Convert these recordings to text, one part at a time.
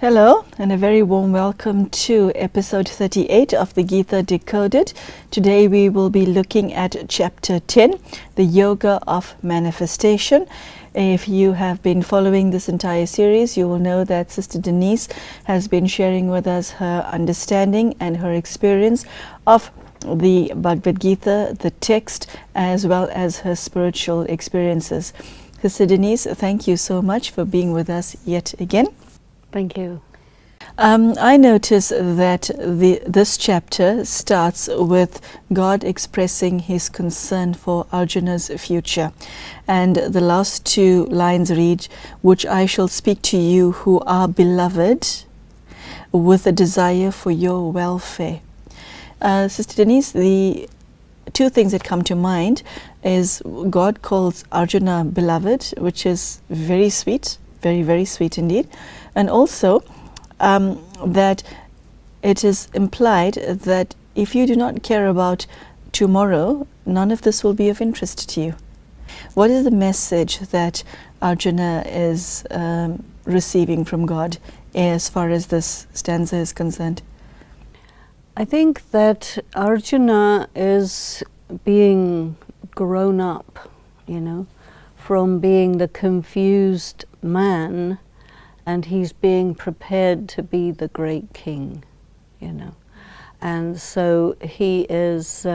Hello, and a very warm welcome to episode 38 of the Gita Decoded. Today we will be looking at chapter 10, the Yoga of Manifestation. If you have been following this entire series, you will know that Sister Denise has been sharing with us her understanding and her experience of the Bhagavad Gita, the text, as well as her spiritual experiences. Sister Denise, thank you so much for being with us yet again. Thank you. I notice that this chapter starts with God expressing his concern for Arjuna's future. And the last two lines read, "Which I shall speak to you who are beloved with a desire for your welfare." Sister Denise, the two things that come to mind is God calls Arjuna beloved, which is very sweet, very, very sweet indeed. And also that it is implied that if you do not care about tomorrow, none of this will be of interest to you. What is the message that Arjuna is receiving from God as far as this stanza is concerned? I think that Arjuna is being grown up, from being the confused man, and he's being prepared to be the great king, And so he is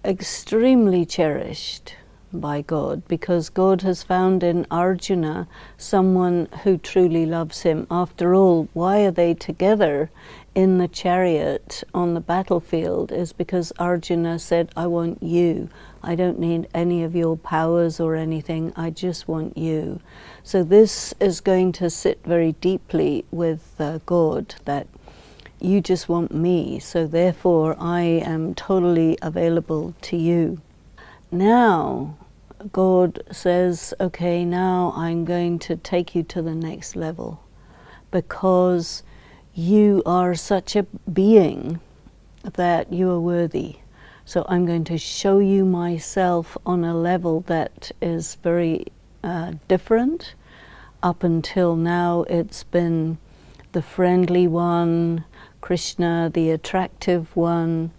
extremely cherished by God, because God has found in Arjuna someone who truly loves him. After all, why are they together in the chariot on the battlefield? Is because Arjuna said, I want you. I don't need any of your powers or anything. I just want you. So this is going to sit very deeply with God, that you just want me, so therefore I am totally available to you. Now God says, okay, now I'm going to take you to the next level, because you are such a being that you are worthy. So I'm going to show you myself on a level that is very different. Up until now it's been the friendly one, Krishna, the attractive one,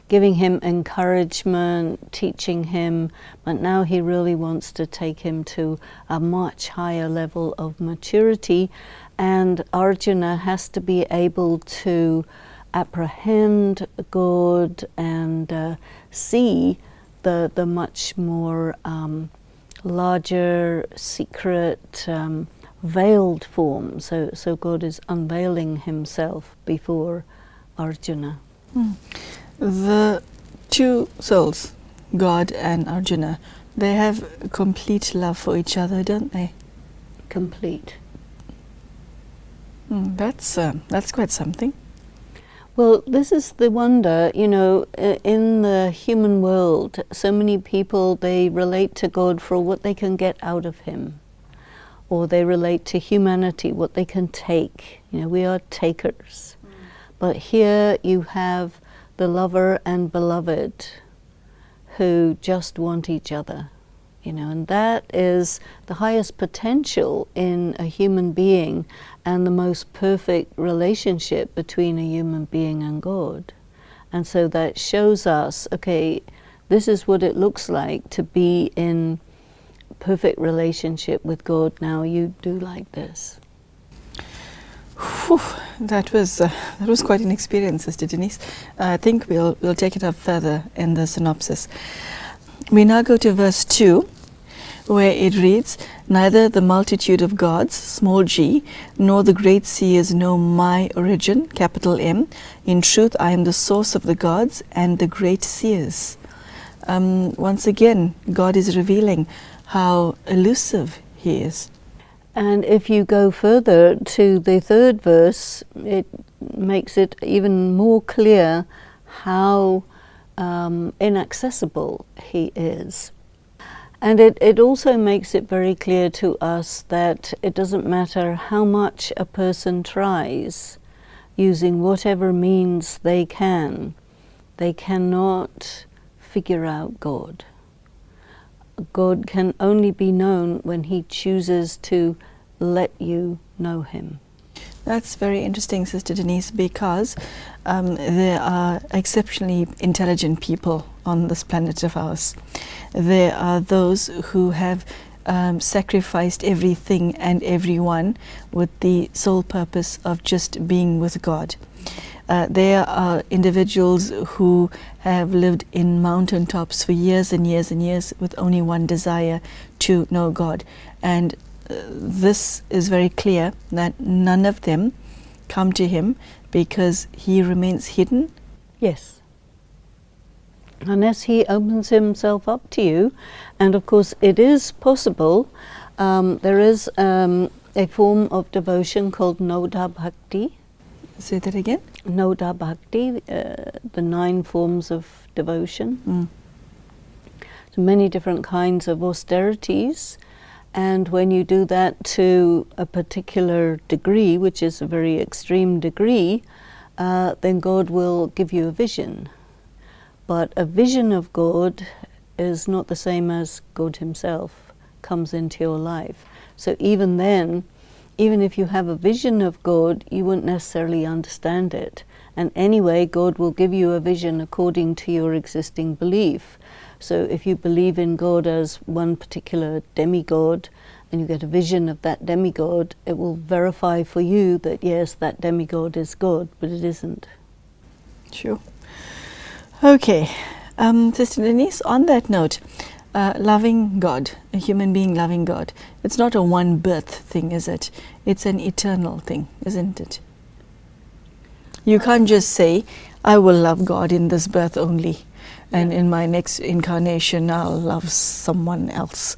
giving him encouragement, teaching him, but now he really wants to take him to a much higher level of maturity, and Arjuna has to be able to apprehend God and see the much more larger, secret, veiled form. So God is unveiling himself before Arjuna. The two souls, God and Arjuna, they have complete love for each other, don't they? Complete. That's quite something. Well, this is the wonder, in the human world, so many people, they relate to God for what they can get out of him, or they relate to humanity, what they can take. We are takers. But here you have the lover and beloved who just want each other, and that is the highest potential in a human being and the most perfect relationship between a human being and God. And so that shows us, okay, this is what it looks like to be in perfect relationship with God. Now you do like this. Whew, that was quite an experience, Sister Denise. I think we'll take it up further in the synopsis. We now go to verse 2, where it reads, "Neither the multitude of gods, small g, nor the great seers know my origin, capital M. In truth, I am the source of the gods and the great seers." Once again, God is revealing how elusive he is. And if you go further to the third verse, it makes it even more clear how inaccessible he is. And it also makes it very clear to us that it doesn't matter how much a person tries, using whatever means they cannot figure out God. God can only be known when he chooses to let you know him. That's very interesting, Sister Denise, because there are exceptionally intelligent people on this planet of ours. There are those who have sacrificed everything and everyone with the sole purpose of just being with God. There are individuals who have lived in mountaintops for years and years and years with only one desire, to know God. And this is very clear that none of them come to him because he remains hidden. Yes. Unless he opens himself up to you. And of course it is possible. There is a form of devotion called Noda Bhakti. Say that again. Noda Bhakti, the 9 forms of devotion. So many different kinds of austerities. And when you do that to a particular degree, which is a very extreme degree, then God will give you a vision. But a vision of God is not the same as God himself comes into your life. So even then, even if you have a vision of God, you won't necessarily understand it. And anyway, God will give you a vision according to your existing belief. So if you believe in God as one particular demigod, and you get a vision of that demigod, it will verify for you that yes, that demigod is God, but it isn't. Sure. Okay. Sister Denise, on that note, loving God, a human being loving God, it's not a one birth thing, is it? It's an eternal thing, isn't it? You can't just say, I will love God in this birth only, and in my next incarnation I'll love someone else.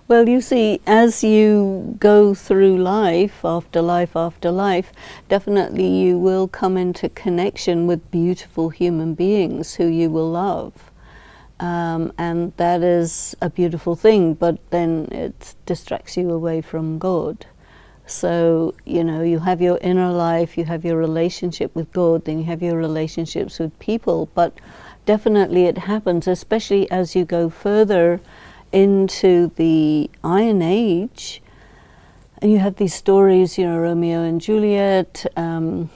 Well, you see, as you go through life after life after life, definitely you will come into connection with beautiful human beings who you will love. And that is a beautiful thing, but then it distracts you away from God. So, you know, you have your inner life, you have your relationship with God, then you have your relationships with people. But definitely it happens, especially as you go further into the Iron Age, and you have these stories, you know, Romeo and Juliet, some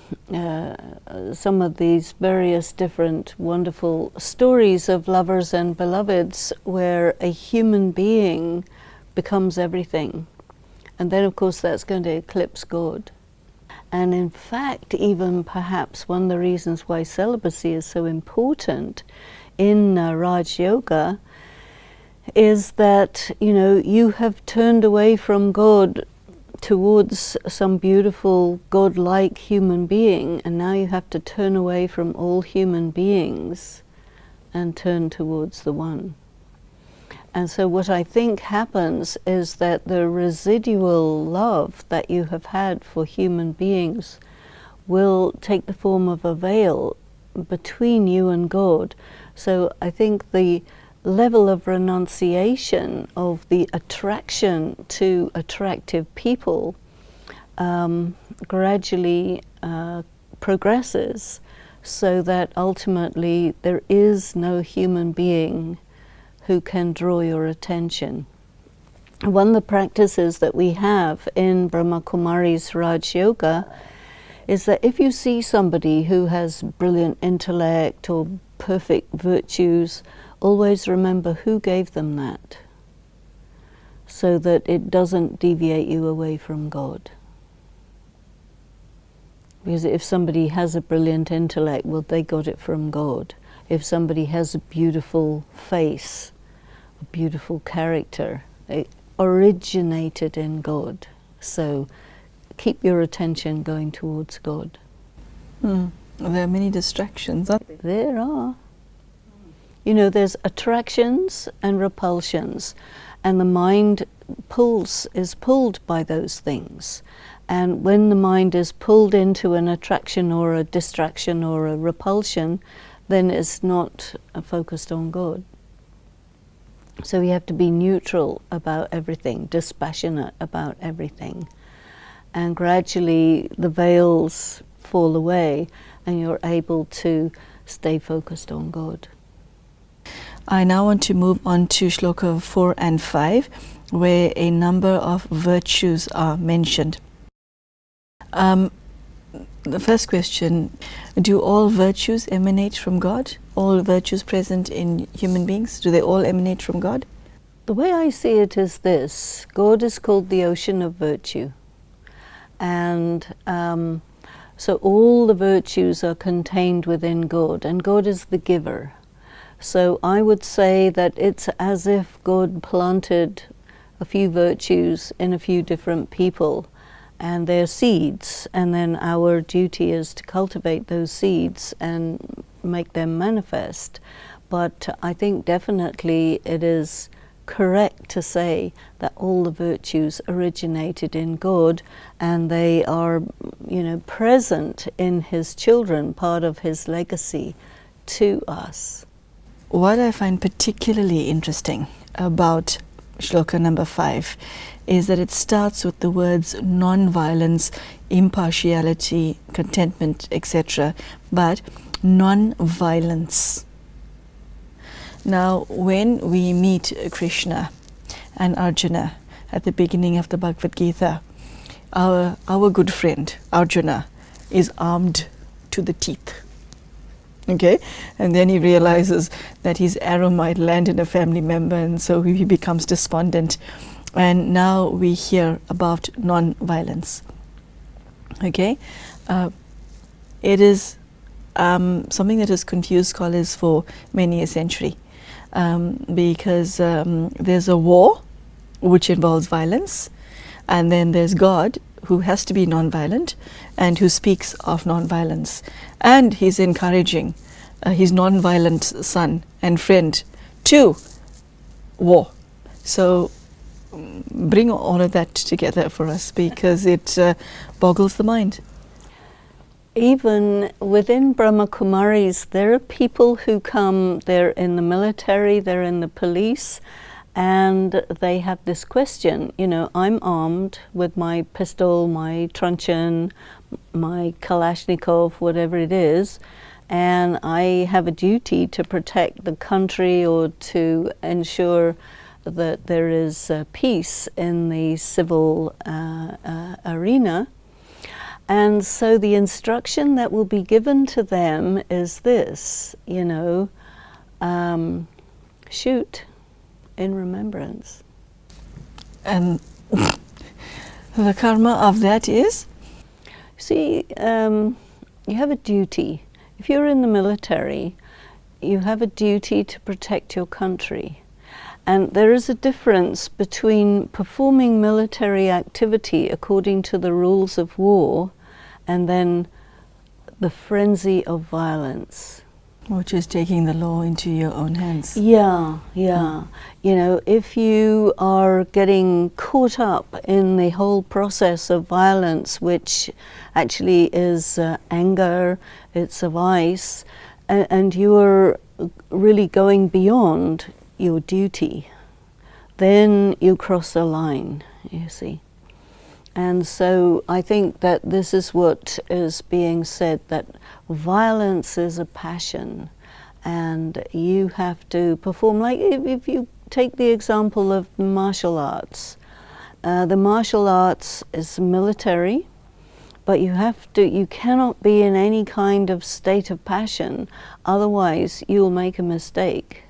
of these various different wonderful stories of lovers and beloveds where a human being becomes everything. And then, of course, that's going to eclipse God. And in fact, even perhaps one of the reasons why celibacy is so important in Raj Yoga is that, you know, you have turned away from God towards some beautiful God-like human being, and now you have to turn away from all human beings and turn towards the one. And so what I think happens is that the residual love that you have had for human beings will take the form of a veil between you and God. So I think the level of renunciation of the attraction to attractive people gradually progresses, so that ultimately there is no human being who can draw your attention. One of the practices that we have in Brahma Kumaris Raj Yoga is that if you see somebody who has brilliant intellect or perfect virtues, always remember who gave them that, so that it doesn't deviate you away from God. Because if somebody has a brilliant intellect, well, they got it from God. If somebody has a beautiful face, a beautiful character, it originated in God. So keep your attention going towards God. There are many distractions, aren't there? There are. You know, there's attractions and repulsions, and the mind is pulled by those things. And when the mind is pulled into an attraction or a distraction or a repulsion, then it's not focused on God. So we have to be neutral about everything, dispassionate about everything. And gradually the veils fall away and you're able to stay focused on God. I now want to move on to Shloka 4 and 5, where a number of virtues are mentioned. The first question, do all virtues emanate from God? All virtues present in human beings, do they all emanate from God? The way I see it is this: God is called the ocean of virtue. And so all the virtues are contained within God, and God is the giver. So I would say that it's as if God planted a few virtues in a few different people, and they're seeds, and then our duty is to cultivate those seeds and make them manifest. But I think definitely it is correct to say that all the virtues originated in God, and they are, present in His children, part of His legacy to us. What I find particularly interesting about shloka number 5 is that it starts with the words non-violence, impartiality, contentment, etc., but non-violence. Now, when we meet Krishna and Arjuna at the beginning of the Bhagavad Gita, our good friend Arjuna is armed to the teeth. Okay, and then he realizes that his arrow might land in a family member, and so he becomes despondent. And now we hear about non-violence. Okay, it is something that has confused scholars for many a century, because there's a war which involves violence, and then there's God, who has to be non-violent and who speaks of non-violence, and he's encouraging his non-violent son and friend to war. So bring all of that together for us, because it boggles the mind. Even within Brahma Kumaris, there are people who come, they're in the military, they're in the police, and they have this question, I'm armed with my pistol, my truncheon, my Kalashnikov, whatever it is, and I have a duty to protect the country or to ensure that there is peace in the civil arena. And so the instruction that will be given to them is this, shoot in remembrance. And the karma of that is? See, you have a duty. If you're in the military, you have a duty to protect your country. And there is a difference between performing military activity according to the rules of war and then the frenzy of violence. Which is taking the law into your own hands. Yeah. If you are getting caught up in the whole process of violence, which actually is anger, it's a vice, and you are really going beyond your duty, then you cross a line, you see. And so I think that this is what is being said, that violence is a passion, and you have to perform, like if you take the example of martial arts. The martial arts is military, but you cannot be in any kind of state of passion, otherwise you'll make a mistake.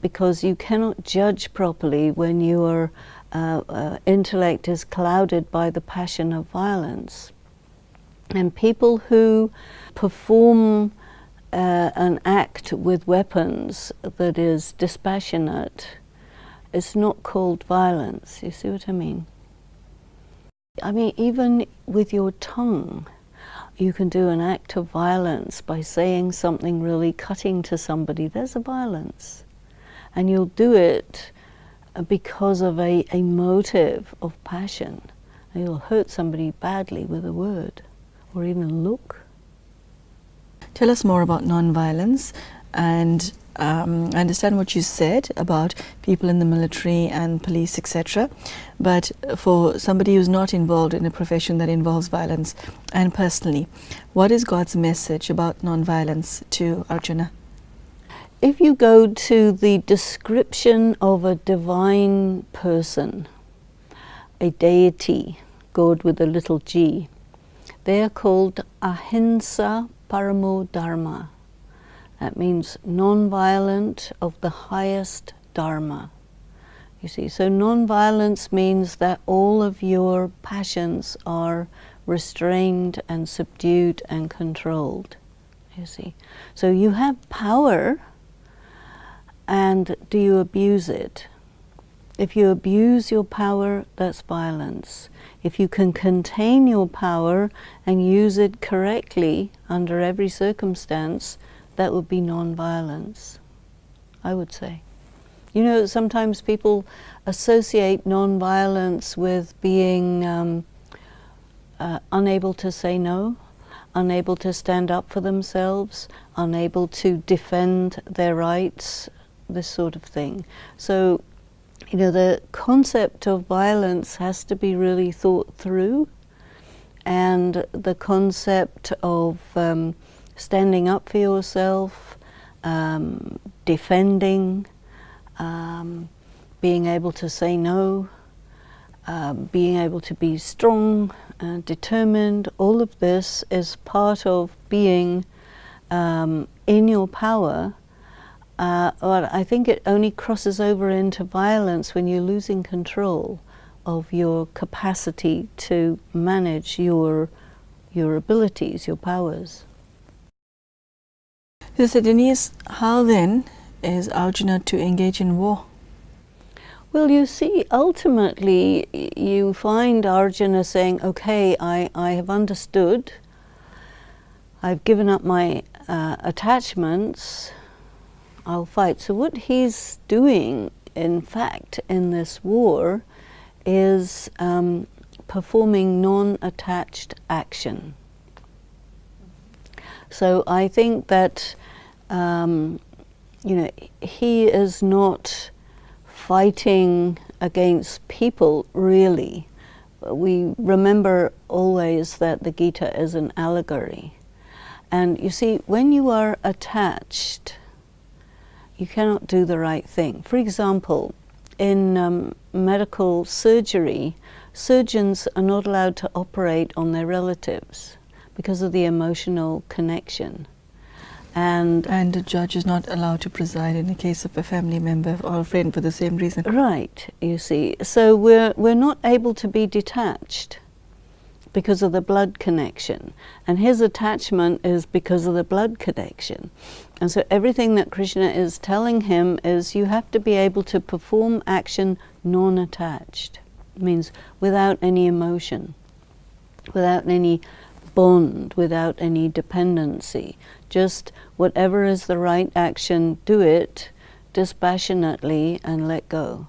Because you cannot judge properly when your intellect is clouded by the passion of violence. And people who perform an act with weapons that is dispassionate is not called violence. You see what I mean? I mean, even with your tongue, you can do an act of violence by saying something really cutting to somebody. There's a violence. And you'll do it because of a motive of passion. And you'll hurt somebody badly with a word or even a look. Tell us more about non-violence, and I understand what you said about people in the military and police, etc. But for somebody who's not involved in a profession that involves violence, and personally, what is God's message about non-violence to Arjuna? if you go to the description of a divine person, a deity, God with a little g, they are called ahimsa paramo dharma. That means non-violent of the highest dharma. You see, so non-violence means that all of your passions are restrained and subdued and controlled. You see, so you have power, and do you abuse it? If you abuse your power, that's violence. If you can contain your power and use it correctly under every circumstance, that would be non-violence, I would say. You know, sometimes people associate non-violence with being unable to say no, unable to stand up for themselves, unable to defend their rights, this sort of thing. So, you know, the concept of violence has to be really thought through, and the concept of standing up for yourself, defending, being able to say no, being able to be strong, determined, all of this is part of being in your power. Well, I think it only crosses over into violence when you're losing control of your capacity to manage your abilities, your powers. Sister Denise, how then is Arjuna to engage in war? Well, you see, ultimately you find Arjuna saying, okay, I have understood, I've given up my attachments, I'll fight. So what he's doing, in fact, in this war is performing non-attached action. So I think that you know, he is not fighting against people, really. We remember always that the Gita is an allegory. And you see, when you are attached, you cannot do the right thing. For example, in medical surgery, surgeons are not allowed to operate on their relatives because of the emotional connection. And the judge is not allowed to preside in the case of a family member or a friend for the same reason. Right, you see. So we're not able to be detached because of the blood connection. And his attachment is because of the blood connection. And so everything that Krishna is telling him is you have to be able to perform action non-attached. It means without any emotion, without any bond, without any dependency. Just whatever is the right action, do it dispassionately and let go.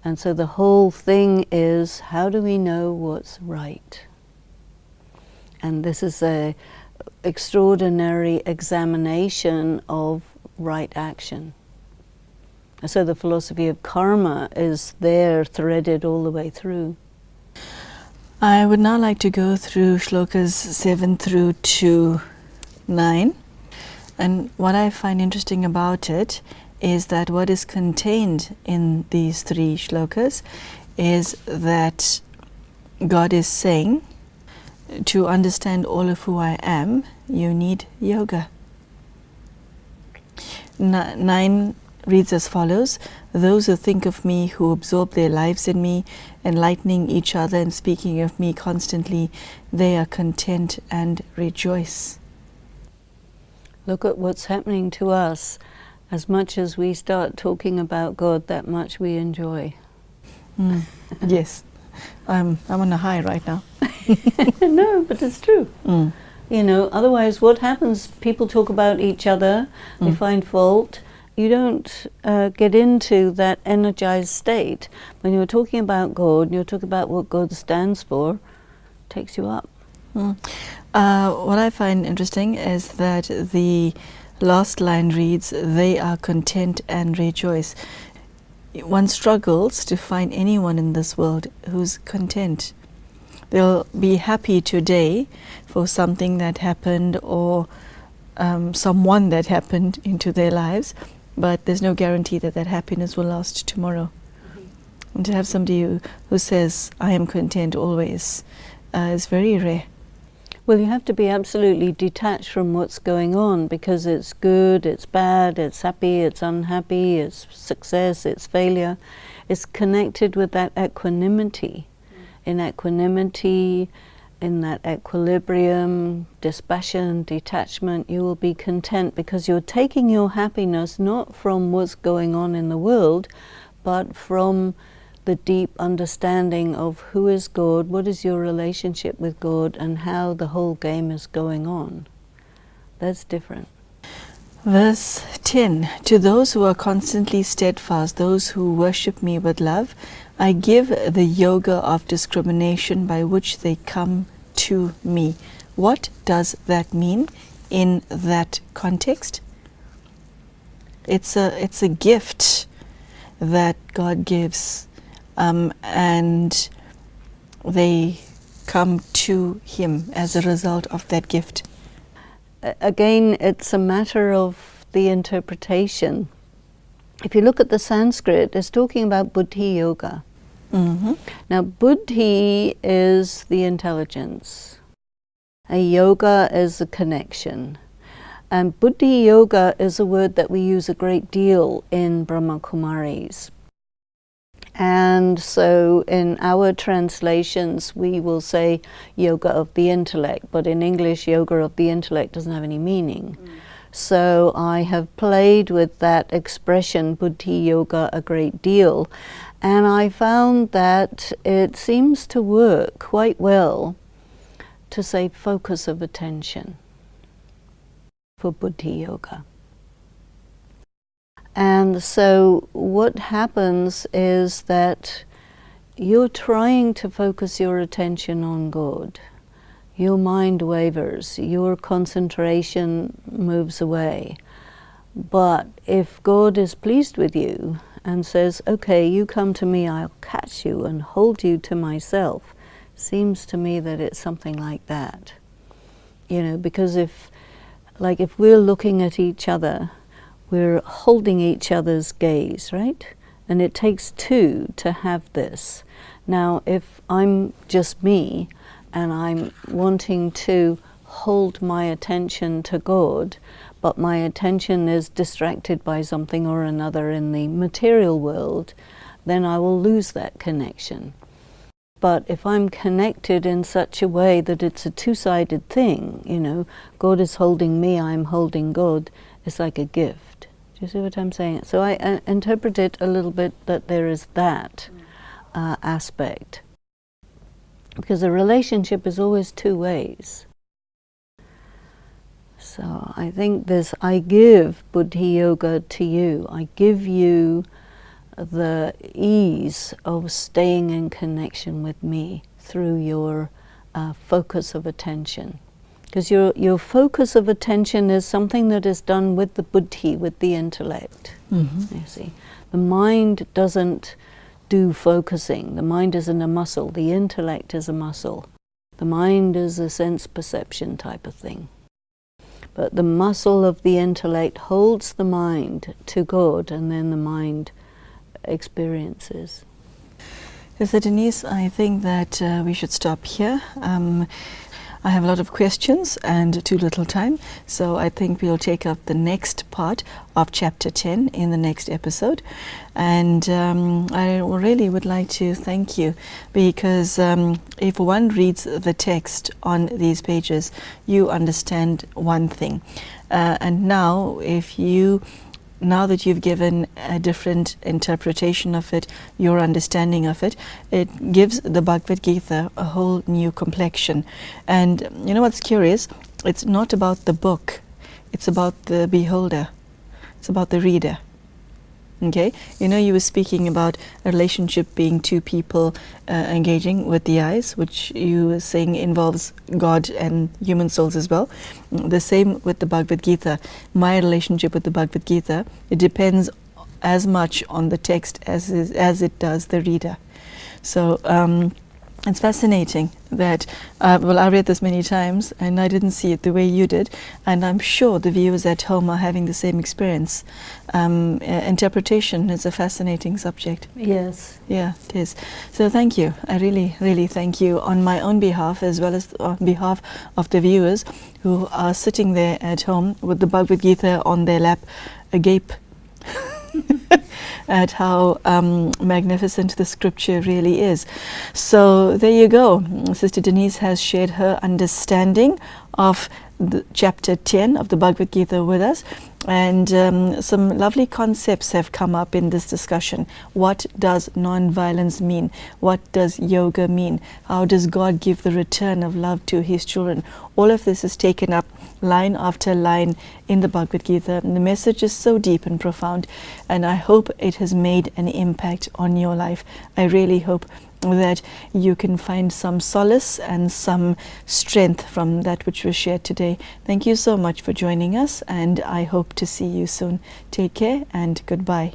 And so the whole thing is, how do we know what's right? And this is an extraordinary examination of right action. So the philosophy of karma is there threaded all the way through. I would now like to go through shlokas 7 through to 9. And what I find interesting about it is that what is contained in these 3 shlokas is that God is saying, to understand all of who I am, you need yoga. 9 reads as follows: those who think of me, who absorb their lives in me, enlightening each other and speaking of me constantly, they are content and rejoice. Look at what's happening to us. As much as we start talking about God, that much we enjoy. Yes, I'm on a high right now. No, but it's true. You know, otherwise what happens, people talk about each other, they find fault. You don't get into that energized state. When you're talking about God, you're talking about what God stands for, it takes you up. What I find interesting is that the last line reads, they are content and rejoice. One struggles to find anyone in this world who's content. They'll be happy today for something that happened, or someone that happened into their lives, but there's no guarantee that that happiness will last tomorrow. And to have somebody who says, I am content always, is very rare. Well, you have to be absolutely detached from what's going on, because it's good, it's bad, it's happy, it's unhappy, it's success, it's failure. It's connected with that equanimity. In equanimity, in that equilibrium, dispassion, detachment, you will be content, because you're taking your happiness not from what's going on in the world, but from the deep understanding of who is God, what is your relationship with God, and how the whole game is going on. That's different. Verse 10, to those who are constantly steadfast, those who worship me with love, I give the yoga of discrimination by which they come to me. What does that mean in that context? It's a gift that God gives, and they come to Him as a result of that gift. Again, it's a matter of the interpretation. If you look at the Sanskrit, it's talking about buddhi yoga. Now, buddhi is the intelligence. A yoga is a connection. And buddhi yoga is a word that we use a great deal in Brahma Kumaris. And so in our translations, we will say yoga of the intellect, but in English, yoga of the intellect doesn't have any meaning. So I have played with that expression, buddhi yoga, a great deal. And I found that it seems to work quite well to say focus of attention for buddhi yoga. And so what happens is that you're trying to focus your attention on God. Your mind wavers, your concentration moves away. But if God is pleased with you and says, okay, you come to me, I'll catch you and hold you to myself, seems to me that it's something like that. You know, because if we're looking at each other, we're holding each other's gaze, right? And it takes two to have this. Now, if I'm just me and I'm wanting to hold my attention to God, but my attention is distracted by something or another in the material world, then I will lose that connection. But if I'm connected in such a way that it's a two-sided thing, you know, God is holding me, I'm holding God, it's like a gift. Do you see what I'm saying? So I interpret it a little bit that there is that aspect. Because a relationship is always two ways. So I think this, I give buddhi yoga to you. I give you the ease of staying in connection with me through your focus of attention. Because your focus of attention is something that is done with the buddhi, with the intellect. You see, the mind doesn't do focusing. The mind isn't a muscle. The intellect is a muscle. The mind is a sense perception type of thing. But the muscle of the intellect holds the mind to God, and then the mind experiences. So Denise, I think that we should stop here. I have a lot of questions and too little time, so I think we'll take up the next part of chapter 10 in the next episode. And I really would like to thank you, because if one reads the text on these pages, you understand one thing. And now that you've given a different interpretation of it, your understanding of it, it gives the Bhagavad Gita a whole new complexion. And you know what's curious? It's not about the book, it's about the beholder, it's about the reader. Okay, you know, you were speaking about a relationship being two people engaging with the eyes, which you were saying involves God and human souls as well. The same with the Bhagavad Gita. My relationship with the Bhagavad Gita, it depends as much on the text as it does the reader. So It's fascinating that, well, I read this many times and I didn't see it the way you did, and I'm sure the viewers at home are having the same experience. Interpretation is a fascinating subject. Yes. Yeah, it is. So thank you. I really, really thank you on my own behalf, as well as on behalf of the viewers who are sitting there at home with the Bhagavad Gita on their lap, agape at how magnificent the scripture really is. So there you go. Sister Denise has shared her understanding of the chapter 10 of the Bhagavad Gita with us, and some lovely concepts have come up in this discussion. What does non-violence mean? What does yoga mean? How does God give the return of love to his children? All of this is taken up line after line in the Bhagavad Gita, and the message is so deep and profound, and I hope it has made an impact on your life. I really hope that you can find some solace and some strength from that which was shared today. Thank you so much for joining us, and I hope to see you soon. Take care and goodbye.